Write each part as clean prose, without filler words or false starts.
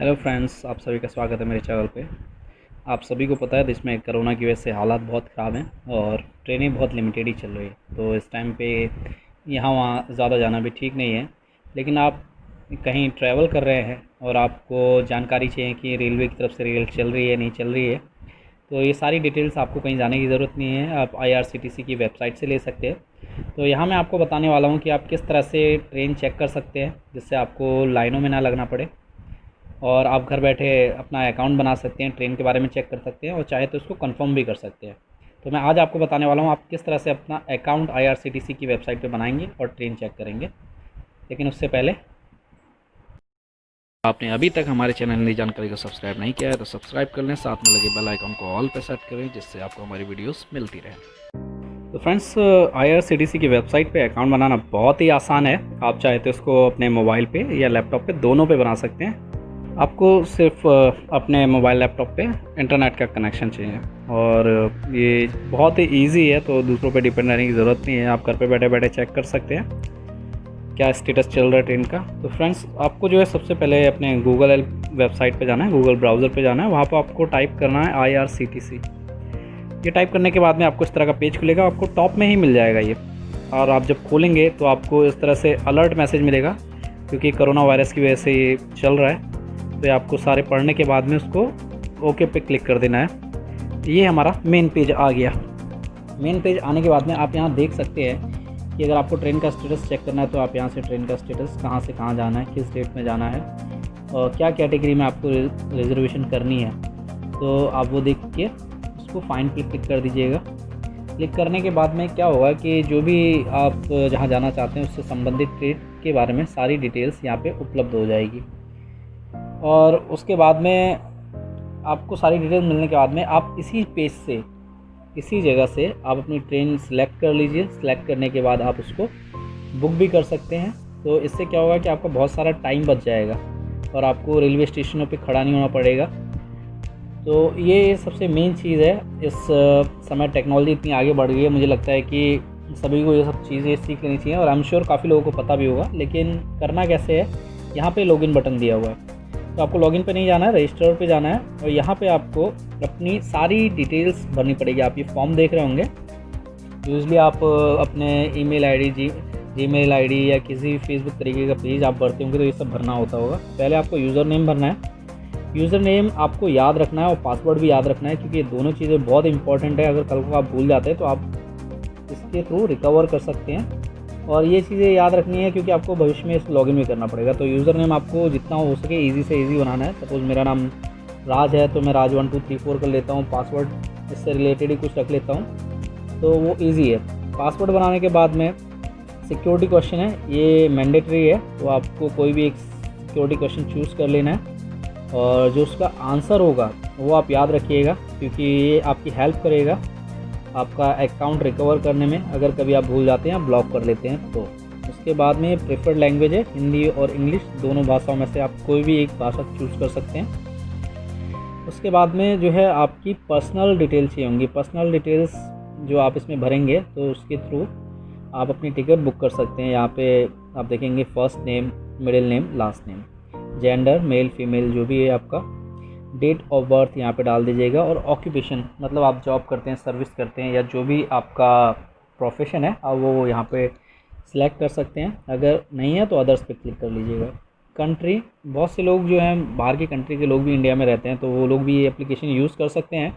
Hello friends, आप सभी का स्वागत है मेरे चैनल पे। आप सभी को पता है देश में कोरोना की वजह से हालात बहुत ख़राब हैं और ट्रेनें बहुत लिमिटेड ही चल रही है। तो इस टाइम पे यहाँ वहाँ ज़्यादा जाना भी ठीक नहीं है। लेकिन आप कहीं ट्रैवल कर रहे हैं और आपको जानकारी चाहिए कि रेलवे की तरफ से रेल चल रही है नहीं चल रही है, तो ये सारी डिटेल्स आपको कहीं जाने की ज़रूरत नहीं है, आप आईआरसीटीसी की वेबसाइट से ले सकते हैं। तो यहाँ मैं आपको बताने वाला हूँ कि आप किस तरह से ट्रेन चेक कर सकते हैं जिससे आपको लाइनों में ना लगना पड़े और आप घर बैठे अपना अकाउंट बना सकते हैं, ट्रेन के बारे में चेक कर सकते हैं और चाहे तो उसको कंफर्म भी कर सकते हैं। तो मैं आज आपको बताने वाला हूँ आप किस तरह से अपना अकाउंट आईआरसीटीसी की वेबसाइट पे बनाएंगे और ट्रेन चेक करेंगे। लेकिन उससे पहले आपने अभी तक हमारे चैनल की जानकारी को सब्सक्राइब नहीं किया है तो सब्सक्राइब कर लें, साथ में लगे बेल आइकन को ऑल पे सेट करें जिससे आपको हमारी वीडियोस मिलती रहे। तो फ्रेंड्स, आईआरसीटीसी की वेबसाइट पे अकाउंट बनाना बहुत ही आसान है। आप चाहे तो इसको अपने मोबाइल पे या लैपटॉप पे दोनों पे बना सकते हैं। आपको सिर्फ अपने मोबाइल लैपटॉप पे इंटरनेट का कनेक्शन चाहिए और ये बहुत ही इजी है, तो दूसरों पे डिपेंड रहने की ज़रूरत नहीं है। आप घर पे बैठे बैठे चेक कर सकते हैं क्या स्टेटस चल रहा है ट्रेन का। तो फ्रेंड्स, आपको जो है सबसे पहले अपने गूगल वेबसाइट पे जाना है, गूगल ब्राउज़र पे जाना है, वहाँ पर आपको टाइप करना है IRCTC। ये टाइप करने के बाद में आपको इस तरह का पेज खुलेगा, आपको टॉप में ही मिल जाएगा ये। और आप जब खोलेंगे तो आपको इस तरह से अलर्ट मैसेज मिलेगा, क्योंकि कोरोना वायरस की वजह से ये चल रहा है। तो आपको सारे पढ़ने के बाद में उसको ओके पे क्लिक कर देना है। ये हमारा मेन पेज आ गया। मेन पेज आने के बाद में आप यहाँ देख सकते हैं कि अगर आपको ट्रेन का स्टेटस चेक करना है तो आप यहाँ से ट्रेन का स्टेटस कहाँ से कहाँ जाना है, किस डेट में जाना है और क्या कैटेगरी में आपको रिजर्वेशन करनी है, तो आप वो देख के उसको फाइंड पे क्लिक कर दीजिएगा। क्लिक करने के बाद में क्या होगा कि जो भी आप जहाँ जाना चाहते हैं उससे संबंधित ट्रेन के बारे में सारी डिटेल्स यहाँ पे उपलब्ध हो जाएगी। और उसके बाद में आपको सारी डिटेल्स मिलने के बाद में आप इसी पेज से, इसी जगह से आप अपनी ट्रेन सेलेक्ट कर लीजिए। सेलेक्ट करने के बाद आप उसको बुक भी कर सकते हैं। तो इससे क्या होगा कि आपका बहुत सारा टाइम बच जाएगा और आपको रेलवे स्टेशनों पे खड़ा नहीं होना पड़ेगा। तो ये सबसे मेन चीज़ है। इस समय टेक्नोलॉजी इतनी आगे बढ़ गई है, मुझे लगता है कि सभी को ये सब चीज़ें सीख लेनी चाहिए और आई एम श्योर काफ़ी लोगों को पता भी होगा। लेकिन करना कैसे है, यहाँ पे लॉगिन बटन दिया हुआ है, तो आपको लॉगिन पे नहीं जाना है, रजिस्टर पे जाना है और यहाँ पे आपको अपनी सारी डिटेल्स भरनी पड़ेगी। आप ये फॉर्म देख रहे होंगे, यूजली आप अपने ईमेल आईडी, जीमेल आईडी या किसी फेसबुक तरीके का पेज आप भरते होंगे तो ये सब भरना होता होगा। पहले आपको यूज़र नेम भरना है। यूज़र नेम आपको याद रखना है और पासवर्ड भी याद रखना है, क्योंकि ये दोनों चीज़ें बहुत इंपॉर्टेंट है। अगर कल को आप भूल जाते हैं तो आप इसके थ्रू रिकवर कर सकते हैं और ये चीज़ें याद रखनी है क्योंकि आपको भविष्य में इस लॉगिन भी करना पड़ेगा। तो यूज़र नेम आपको जितना हो सके इजी से इजी बनाना है। सपोज़ मेरा नाम राज है तो मैं राज 1 2 3 4 कर लेता हूँ। पासवर्ड इससे रिलेटेड ही कुछ रख लेता हूँ, तो वो इजी है। पासवर्ड बनाने के बाद में सिक्योरिटी क्वेश्चन है, ये मैंडेटरी है, तो आपको कोई भी एक सिक्योरिटी क्वेश्चन चूज़ कर लेना है और जो उसका आंसर होगा वो आप याद रखिएगा, क्योंकि ये आपकी हेल्प करेगा आपका अकाउंट रिकवर करने में, अगर कभी आप भूल जाते हैं या ब्लॉक कर लेते हैं तो। उसके बाद में प्रेफर्ड लैंग्वेज है, हिंदी और इंग्लिश दोनों भाषाओं में से आप कोई भी एक भाषा चूज़ कर सकते हैं। उसके बाद में जो है आपकी पर्सनल डिटेल्स चाहिए होंगी। पर्सनल डिटेल्स जो आप इसमें भरेंगे तो उसके थ्रू आप अपनी टिकट बुक कर सकते हैं। यहाँ पे आप देखेंगे first name, middle name, last name, gender male female जो भी है आपका, डेट ऑफ बर्थ यहाँ पे डाल दीजिएगा और ऑक्यूपेशन मतलब आप जॉब करते हैं, सर्विस करते हैं या जो भी आपका प्रोफेशन है आप वो यहाँ पे सिलेक्ट कर सकते हैं। अगर नहीं है तो अदर्स पे क्लिक कर लीजिएगा। कंट्री, बहुत से लोग जो हैं बाहर की कंट्री के लोग भी इंडिया में रहते हैं, तो वो लोग भी ये एप्लीकेशन यूज़ कर सकते हैं।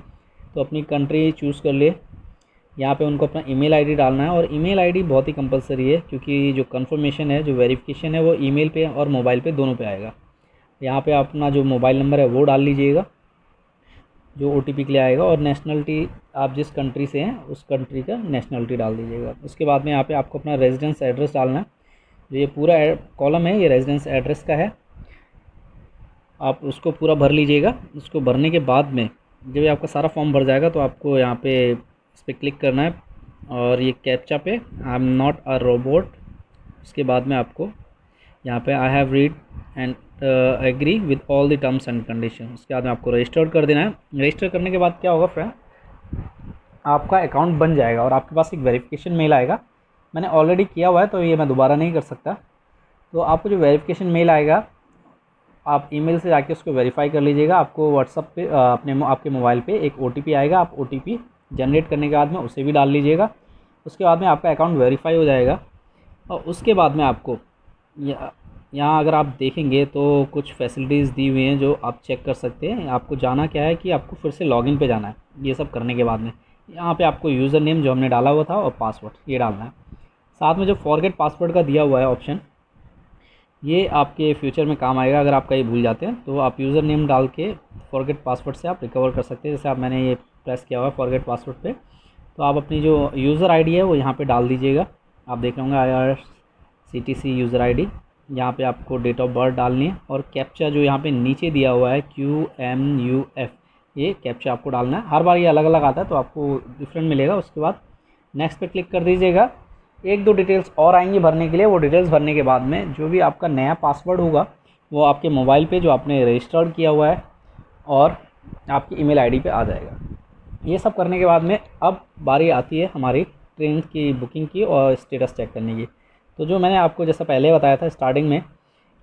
तो अपनी कंट्री चूज़ कर लिए। यहाँ पे उनको अपना ईमेल आईडी डालना है और ईमेल आईडी बहुत ही कंपलसरी है, क्योंकि जो कंफर्मेशन है, जो वेरिफिकेशन है वो ईमेल पे और मोबाइल पे दोनों पे आएगा। यहाँ पे अपना जो मोबाइल नंबर है वो डाल लीजिएगा जो OTP के लिए आएगा, और नेशनलिटी आप जिस कंट्री से हैं उस कंट्री का नेशनलिटी डाल दीजिएगा। उसके बाद में यहाँ पे आपको अपना रेजिडेंस एड्रेस डालना है। जो ये पूरा कॉलम है ये रेजिडेंस एड्रेस का है, आप उसको पूरा भर लीजिएगा। उसको भरने के बाद में जब आपका सारा फॉर्म भर जाएगा तो आपको यहाँ पे इस पर क्लिक करना है और ये कैप्चा पे I am not a robot. उसके बाद में आपको यहाँ पे I have read and agree with all the terms and condition. उसके बाद में आपको रजिस्टर कर देना है। रजिस्टर करने के बाद क्या होगा फ्रेंड, आपका अकाउंट बन जाएगा और आपके पास एक वेरिफिकेशन मेल आएगा। मैंने ऑलरेडी किया हुआ है तो ये मैं दोबारा नहीं कर सकता। तो आपको जो वेरिफिकेशन मेल आएगा आप ईमेल से जाके उसको वेरीफाई कर लीजिएगा। आपको व्हाट्सअप पे आपके मोबाइल पे एक OTP आएगा, आप OTP जनरेट करने के बाद में उसे भी डाल लीजिएगा। उसके बाद में आपका अकाउंट वेरीफाई हो जाएगा और उसके बाद में आपको यहाँ अगर आप देखेंगे तो कुछ फैसिलिटीज़ दी हुई हैं जो आप चेक कर सकते हैं। आपको जाना क्या है कि आपको फिर से लॉगिन पे जाना है। ये सब करने के बाद में यहाँ पे आपको यूज़र नेम जो हमने डाला हुआ था और पासवर्ड ये डालना है। साथ में जो फॉरगेट पासवर्ड का दिया हुआ है ऑप्शन, ये आपके फ्यूचर में काम आएगा। अगर आप कहीं भूल जाते हैं तो आप यूज़र नेम डाल के फॉरगेट पासवर्ड से आप रिकवर कर सकते हैं। जैसे आप मैंने ये प्रेस किया हुआ है फॉरगेट पासवर्ड पे, तो आप अपनी जो यूज़र आईडी है वो यहाँ पे डाल दीजिएगा। आप देख रहे होंगे IRCTC यूज़र आईडी, यहाँ पे आपको डेट ऑफ बर्थ डालनी है और कैप्चा जो यहाँ पे नीचे दिया हुआ है QMUF, ये कैप्चा आपको डालना है। हर बार ये अलग अलग आता है तो आपको डिफरेंट मिलेगा। उसके बाद नेक्स्ट पे क्लिक कर दीजिएगा। एक दो डिटेल्स और आएंगी भरने के लिए। वो डिटेल्स भरने के बाद में जो भी आपका नया पासवर्ड होगा वो आपके मोबाइल पे जो आपने रजिस्टर्ड किया हुआ है और आपकी ईमेल आईडी पे आ जाएगा। ये सब करने के बाद में अब बारी आती है हमारी ट्रेन की बुकिंग की और स्टेटस चेक करने की। तो जो मैंने आपको जैसा पहले बताया था स्टार्टिंग में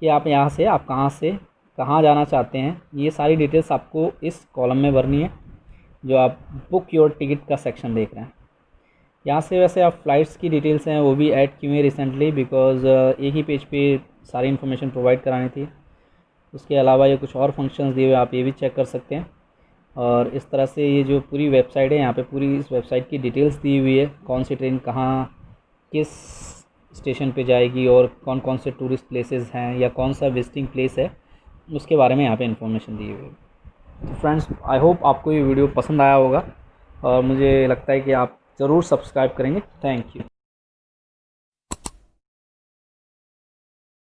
कि आप यहाँ से आप कहाँ से कहाँ जाना चाहते हैं, ये सारी डिटेल्स आपको इस कॉलम में भरनी है जो आप बुक योर टिकट का सेक्शन देख रहे हैं। यहाँ से वैसे आप फ़्लाइट्स की डिटेल्स हैं वो भी ऐड किए हैं रिसेंटली, बिकॉज़ एक ही पेज पे सारी इन्फॉर्मेशन प्रोवाइड करानी थी। उसके अलावा ये कुछ और फंक्शंस दिए हुए आप ये भी चेक कर सकते हैं। और इस तरह से ये जो पूरी वेबसाइट है, यहाँ पे पूरी इस वेबसाइट की डिटेल्स दी हुई है, कौन सी ट्रेन कहाँ किस स्टेशन पे जाएगी और कौन कौन से टूरिस्ट प्लेसेस हैं या कौन सा विजिटिंग प्लेस है, उसके बारे में यहाँ पे इन्फॉर्मेशन दी हुई है। तो फ्रेंड्स, आई होप आपको ये वीडियो पसंद आया होगा और मुझे लगता है कि आप ज़रूर सब्सक्राइब करेंगे। Thank you.